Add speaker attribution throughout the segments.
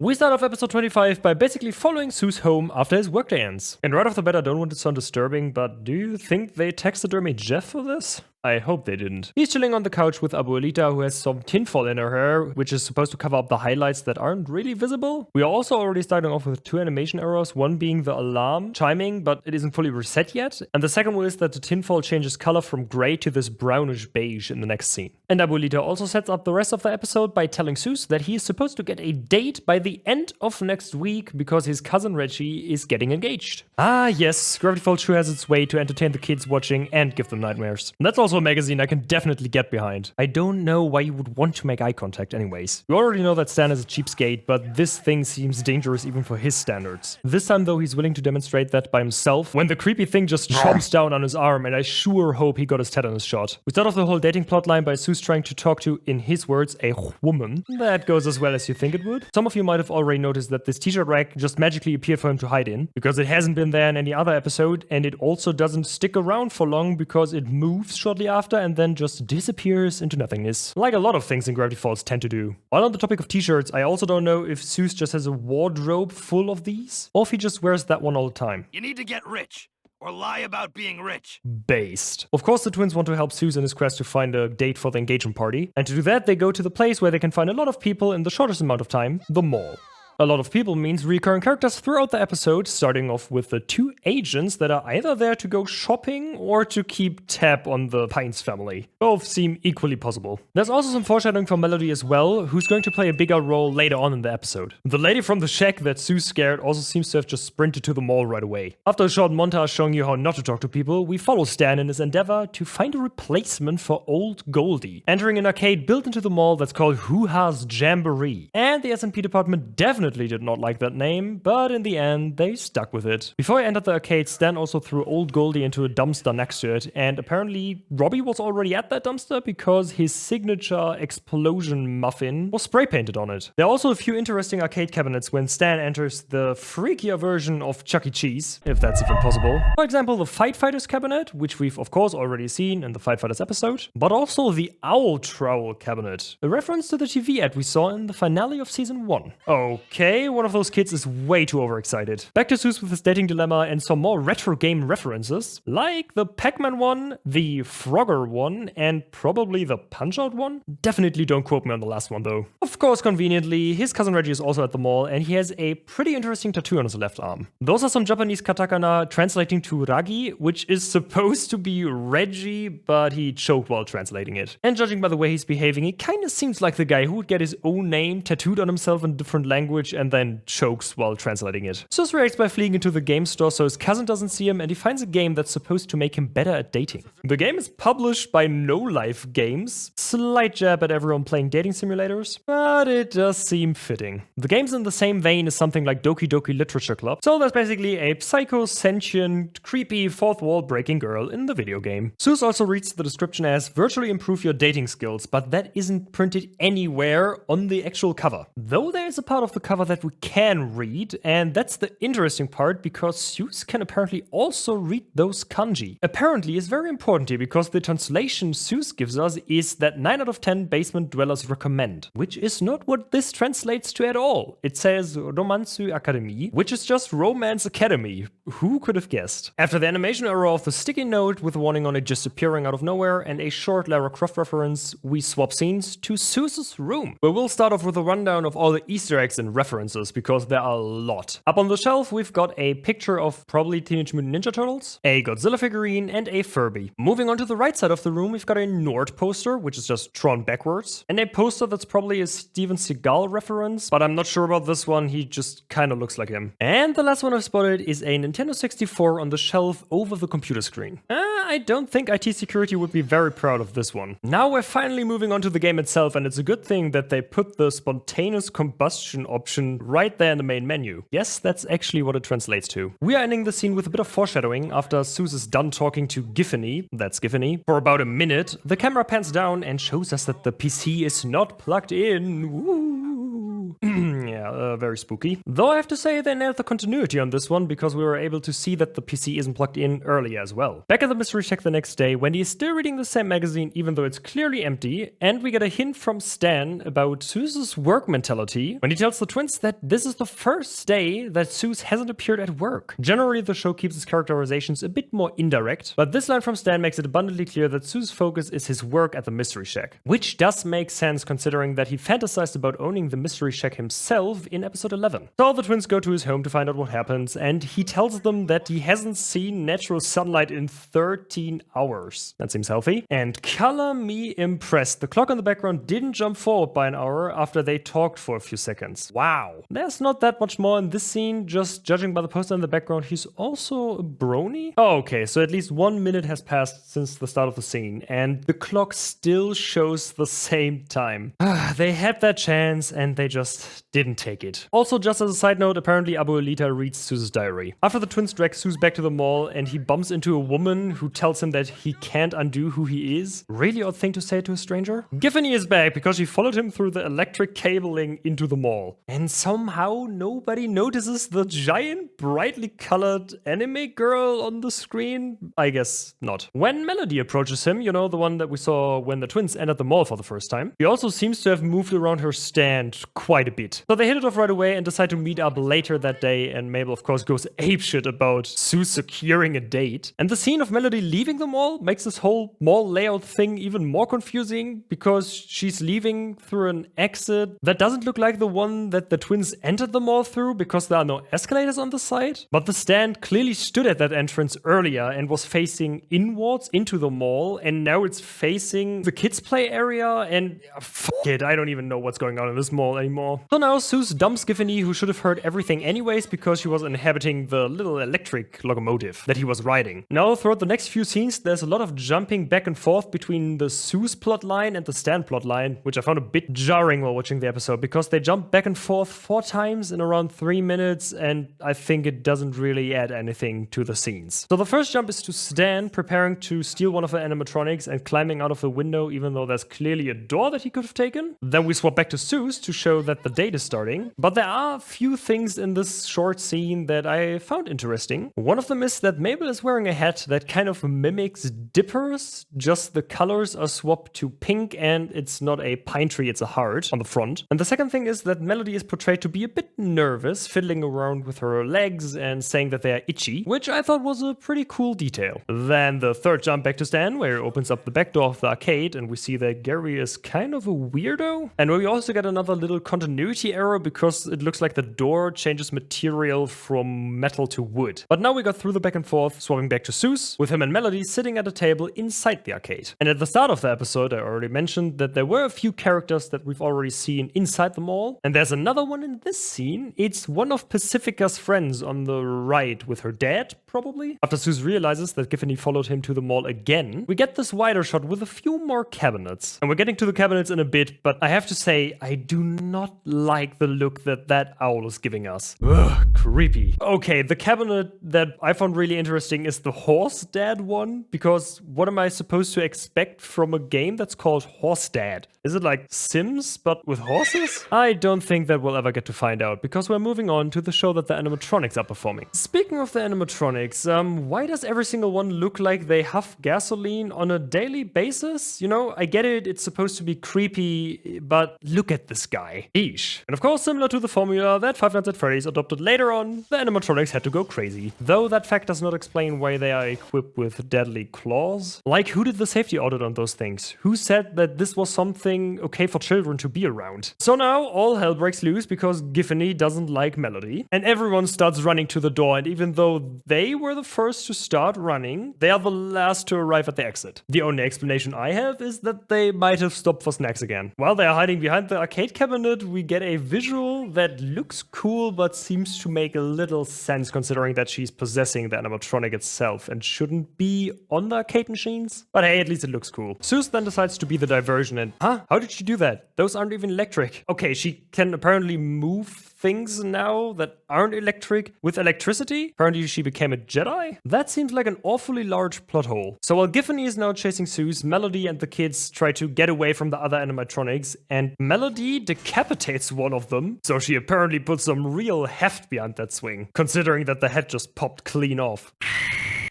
Speaker 1: We start off episode 25 by basically following Soos home after his workday ends. And right off the bat, I don't want to sound disturbing, but do you think they taxidermy Jeff for this? I hope they didn't. He's chilling on the couch with Abuelita, who has some tinfoil in her hair, which is supposed to cover up the highlights that aren't really visible. We are also already starting off with two animation errors, one being the alarm chiming, but it isn't fully reset yet. And the second one is that the tinfoil changes color from gray to this brownish beige in the next scene. And Abuelita also sets up the rest of the episode by telling Soos that he is supposed to get a date by the end of next week because his cousin Reggie is getting engaged. Ah yes, Gravity Falls sure has its way to entertain the kids watching and give them nightmares. And that's also a magazine I can definitely get behind. I don't know why you would want to make eye contact anyways. You already know that Stan is a cheapskate, but this thing seems dangerous even for his standards. This time though, he's willing to demonstrate that by himself when the creepy thing just chomps down on his arm, and I sure hope he got his tetanus shot. We start off the whole dating plotline by Soos trying to talk to, in his words, a woman. That goes as well as you think it would. Some of you might have already noticed that this t-shirt rack just magically appeared for him to hide in, because it hasn't been there in any other episode, and it also doesn't stick around for long because it moves shortly after and then just disappears into nothingness. Like a lot of things in Gravity Falls tend to do. While on the topic of t-shirts, I also don't know if Soos just has a wardrobe full of these, or if he just wears that one all the time.
Speaker 2: You need to get rich, or lie about being rich.
Speaker 1: Based. Of course, the twins want to help Soos in his quest to find a date for the engagement party, and to do that, they go to the place where they can find a lot of people in the shortest amount of time, the mall. A lot of people means recurring characters throughout the episode, starting off with the two agents that are either there to go shopping or to keep tab on the Pines family. Both seem equally possible. There's also some foreshadowing for Melody as well, who's going to play a bigger role later on in the episode. The lady from the shack that Soos scared also seems to have just sprinted to the mall right away. After a short montage showing you how not to talk to people, we follow Stan in his endeavor to find a replacement for Old Goldie, entering an arcade built into the mall that's called Who Has Jamboree. And the S&P department definitely did not like that name, but in the end, they stuck with it. Before I entered the arcade, Stan also threw Old Goldie into a dumpster next to it, and apparently Robbie was already at that dumpster because his signature explosion muffin was spray painted on it. There are also a few interesting arcade cabinets when Stan enters the freakier version of Chuck E. Cheese, if that's even possible. For example, the Fight Fighters cabinet, which we've of course already seen in the Fight Fighters episode, but also the Owl Trowel cabinet, a reference to the TV ad we saw in the finale of season 1. Okay, one of those kids is way too overexcited. Back to Soos with his dating dilemma and some more retro game references, like the Pac-Man one, the Frogger one, and probably the Punch-Out one? Definitely don't quote me on the last one though. Of course, conveniently, his cousin Reggie is also at the mall, and he has a pretty interesting tattoo on his left arm. Those are some Japanese katakana translating to Ragi, which is supposed to be Reggie, but he choked while translating it. And judging by the way he's behaving, he kinda seems like the guy who would get his own name tattooed on himself in a different language and then chokes while translating it. Soos reacts by fleeing into the game store so his cousin doesn't see him, and he finds a game that's supposed to make him better at dating. The game is published by No Life Games. Slight jab at everyone playing dating simulators, but it does seem fitting. The game's in the same vein as something like Doki Doki Literature Club, so there's basically a psycho, sentient, creepy, fourth wall breaking girl in the video game. Soos also reads the description as virtually improve your dating skills, but that isn't printed anywhere on the actual cover. Though there is a part of the cover that we can read, and that's the interesting part because Soos can apparently also read those kanji. Apparently is very important here because the translation Soos gives us is that 9 out of 10 basement dwellers recommend, which is not what this translates to at all. It says Romansu Academy, which is just Romance Academy. Who could have guessed? After the animation error of the sticky note with a warning on it just appearing out of nowhere and a short Lara Croft reference, we swap scenes to Soos's room, where we'll start off with a rundown of all the Easter eggs and references because there are a lot. Up on the shelf, we've got a picture of probably Teenage Mutant Ninja Turtles, a Godzilla figurine, and a Furby. Moving on to the right side of the room, we've got a Nord poster, which is just drawn backwards, and a poster that's probably a Steven Seagal reference, but I'm not sure about this one, he just kind of looks like him. And the last one I've spotted is a Nintendo 64 on the shelf over the computer screen. I don't think IT security would be very proud of this one. Now we're finally moving on to the game itself, and it's a good thing that they put the spontaneous combustion option right there in the main menu. Yes, that's actually what it translates to. We are ending the scene with a bit of foreshadowing after Soos is done talking to Giffany, that's Giffany, for about a minute. The camera pans down and shows us that the PC is not plugged in. Woo. Yeah, very spooky. Though I have to say they nailed the continuity on this one because we were able to see that the PC isn't plugged in earlier as well. Back at the mystery shack the next day, Wendy is still reading the same magazine even though it's clearly empty, and we get a hint from Stan about Soos's work mentality when he tells the twins that this is the first day that Soos hasn't appeared at work. Generally, the show keeps its characterizations a bit more indirect, but this line from Stan makes it abundantly clear that Soos' focus is his work at the mystery shack, which does make sense considering that he fantasized about owning the mystery shack himself in episode 11. So all the twins go to his home to find out what happens, and he tells them that he hasn't seen natural sunlight in 13 hours. That seems healthy. And color me impressed. The clock in the background didn't jump forward by an hour after they talked for a few seconds. Wow. There's not that much more in this scene, just judging by the poster in the background, he's also a brony? Oh, okay, so at least 1 minute has passed since the start of the scene, and the clock still shows the same time. They had that chance, and they just didn't take it. Also, just as a side note, apparently Abuelita reads Soos's diary. After the twins drag Soos back to the mall, and he bumps into a woman who tells him that he can't undo who he is. Really odd thing to say to a stranger. Giffany is back because she followed him through the electric cabling into the mall. And somehow nobody notices the giant, brightly colored anime girl on the screen? I guess not. When Melody approaches him, you know, the one that we saw when the twins entered the mall for the first time, she also seems to have moved around her stand quite a bit. So they hit it off right away and decide to meet up later that day, and Mabel of course goes apeshit about Soos securing a date. And the scene of Melody leaving the mall makes this whole mall layout thing even more confusing because she's leaving through an exit that doesn't look like the one that the twins entered the mall through because there are no escalators on the side. But the stand clearly stood at that entrance earlier and was facing inwards into the mall, and now it's facing the kids play area, and fuck it, I don't even know what's going on in this mall anymore. So now Soos dumps Giffany, who should have heard everything anyways because she was inhabiting the little electric locomotive that he was riding. Now throughout the next few scenes there's a lot of jumping back and forth between the Soos plotline and the Stan plotline, which I found a bit jarring while watching the episode because they jump back and forth 4 times in around 3 minutes, and I think it doesn't really add anything to the scenes. So the first jump is to Stan preparing to steal one of the animatronics and climbing out of the window even though there's clearly a door that he could have taken. Then we swap back to Soos to show that the date is starting, but there are a few things in this short scene that I found interesting. One of them is that Mabel is wearing a hat that kind of mimics Dipper's, just the colors are swapped to pink and it's not a pine tree, it's a heart on the front. And the second thing is that Melody is portrayed to be a bit nervous, fiddling around with her legs and saying that they are itchy, which I thought was a pretty cool detail. Then the third jump back to Stan, where he opens up the back door of the arcade and we see that Gary is kind of a weirdo. And where we also get another little continuity error because it looks like the door changes material from metal to wood. But now we got through the back and forth, swapping back to Soos, with him and Melody sitting at a table inside the arcade. And at the start of the episode, I already mentioned that there were a few characters that we've already seen inside the mall. And there's another one in this scene. It's one of Pacifica's friends on the right with her dad, probably. After Soos realizes that Giffany followed him to the mall again, we get this wider shot with a few more cabinets. And we're getting to the cabinets in a bit, but I have to say, I do not like the look that owl is giving us. Ugh, creepy. Okay, the cabinet that I found really interesting is the horse dad one, because what am I supposed to expect from a game that's called Horse Dad? Is it like Sims, but with horses? I don't think that we'll ever get to find out, because we're moving on to the show that the animatronics are performing. Speaking of the animatronics, why does every single one look like they huff gasoline on a daily basis? You know, I get it, it's supposed to be creepy, but look at this guy. Eesh. And of course, similar to the formula that Five Nights at Freddy's adopted later on, the animatronics had to go crazy. Though that fact does not explain why they are equipped with deadly claws. Like, who did the safety audit on those things? Who said that this was something okay for children to be around? So now all hell breaks loose because Giffany doesn't like Melody, and everyone starts running to the door, and even though they were the first to start running, they are the last to arrive at the exit. The only explanation I have is that they might have stopped for snacks again. While they are hiding behind the arcade cabinet, we get a visual that looks cool but seems to make a little sense considering that she's possessing the animatronic itself and shouldn't be on the arcade machines. But hey, at least it looks cool. Soos then decides to be the diversion and, huh? How did she do that? Those aren't even electric. Okay, she can apparently move things now that aren't electric with electricity. Apparently she became a Jedi? That seems like an awfully large plot hole. So while Giffany is now chasing Soos, Melody and the kids try to get away from the other animatronics, and Melody decapitates one of them. So she apparently put some real heft behind that swing, considering that the head just popped clean off.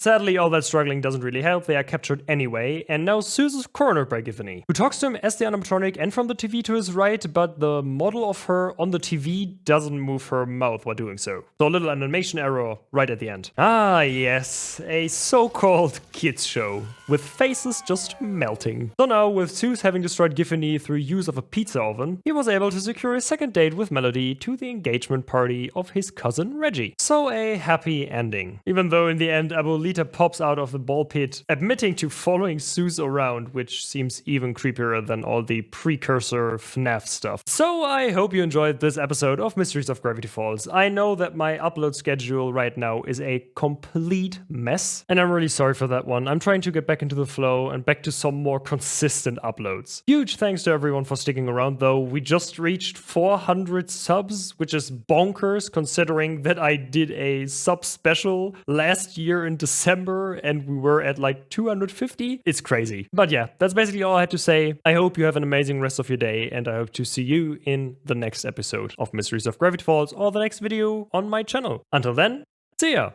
Speaker 1: Sadly, all that struggling doesn't really help, they are captured anyway, and now Soos is cornered by Giffany, who talks to him as the animatronic and from the TV to his right, but the model of her on the TV doesn't move her mouth while doing so. So a little animation error right at the end. Ah yes, a so-called kids show, with faces just melting. So now, with Soos having destroyed Giffany through use of a pizza oven, he was able to secure a second date with Melody to the engagement party of his cousin Reggie. So a happy ending. Even though in the end Abuelita pops out of the ball pit, admitting to following Soos around, which seems even creepier than all the precursor FNAF stuff. So I hope you enjoyed this episode of Mysteries of Gravity Falls. I know that my upload schedule right now is a complete mess, and I'm really sorry for that one. I'm trying to get back into the flow and back to some more consistent uploads. Huge thanks to everyone for sticking around though. We just reached 400 subs, which is bonkers considering that I did a sub special last year in December and we were at like 250. It's crazy. But yeah, that's basically all I had to say. I hope you have an amazing rest of your day, and I hope to see you in the next episode of Mysteries of Gravity Falls or the next video on my channel. Until then, see ya!